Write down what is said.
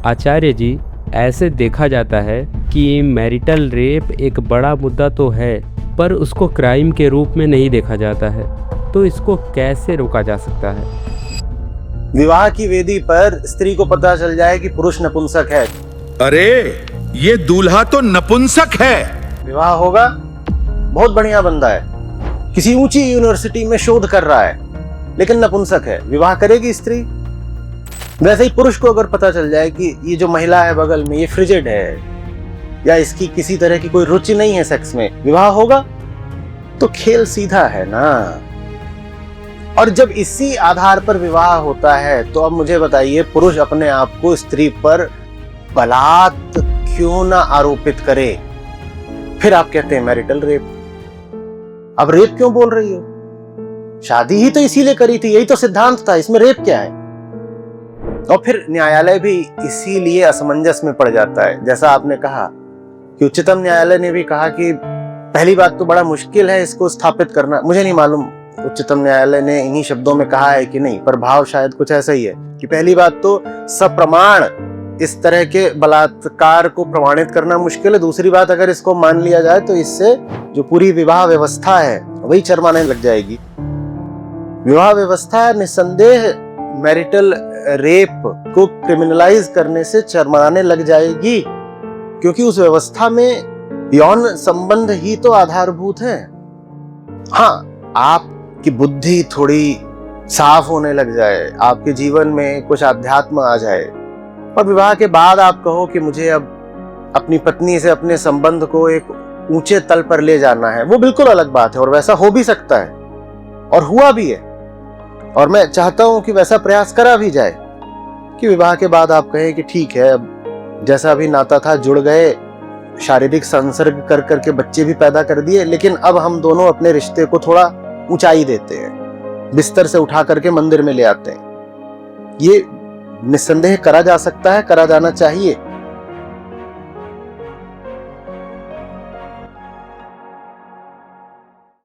आचार्य जी, ऐसे देखा जाता है कि मैरिटल रेप एक बड़ा मुद्दा तो है, पर उसको क्राइम के रूप में नहीं देखा जाता है, तो इसको कैसे रोका जा सकता है? विवाह की वेदी पर स्त्री को पता चल जाए कि पुरुष नपुंसक है, अरे ये दूल्हा तो नपुंसक है। विवाह होगा, बहुत बढ़िया बंदा है, किसी ऊंची यूनिवर्सिटी में शोध कर रहा है, लेकिन नपुंसक है, विवाह करेगी स्त्री? वैसे ही पुरुष को अगर पता चल जाए कि ये जो महिला है बगल में, ये फ्रिजिड है या इसकी किसी तरह की कोई रुचि नहीं है सेक्स में, विवाह होगा? तो खेल सीधा है ना। और जब इसी आधार पर विवाह होता है, तो अब मुझे बताइए, पुरुष अपने आप को स्त्री पर बलात् क्यों ना आरोपित करे? फिर आप कहते हैं मैरिटल रेप। अब रेप क्यों बोल रही हो? शादी ही तो इसीलिए करी थी, यही तो सिद्धांत था, इसमें रेप क्या है? और फिर न्यायालय भी इसीलिए असमंजस में पड़ जाता है। जैसा आपने कहा कि उच्चतम न्यायालय ने भी कहा कि पहली बात तो बड़ा मुश्किल है इसको स्थापित करना। मुझे नहीं मालूम उच्चतम न्यायालय ने इन्हीं शब्दों में कहा है कि नहीं, पर भाव शायद कुछ ऐसा ही है कि पहली बात तो सप्रमाण इस तरह के बलात्कार को प्रमाणित करना मुश्किल है। दूसरी बात, अगर इसको मान लिया जाए तो इससे जो पूरी विवाह व्यवस्था है वही चरमाने लग जाएगी। विवाह व्यवस्था निस्संदेह मैरिटल रेप को क्रिमिनलाइज करने से चरमराने लग जाएगी, क्योंकि उस व्यवस्था में यौन संबंध ही तो आधारभूत है। हाँ, आपकी बुद्धि थोड़ी साफ होने लग जाए, आपके जीवन में कुछ आध्यात्म आ जाए, और विवाह के बाद आप कहो कि मुझे अब अपनी पत्नी से अपने संबंध को एक ऊंचे तल पर ले जाना है, वो बिल्कुल अलग बात है और वैसा हो भी सकता है और हुआ भी है। और मैं चाहता हूं कि वैसा प्रयास करा भी जाए कि विवाह के बाद आप कहें कि ठीक है, अब जैसा भी नाता था जुड़ गए, शारीरिक संसर्ग कर करके बच्चे भी पैदा कर दिए, लेकिन अब हम दोनों अपने रिश्ते को थोड़ा ऊंचाई देते हैं, बिस्तर से उठा करके मंदिर में ले आते हैं। ये निस्संदेह करा जा सकता है, करा जाना चाहिए।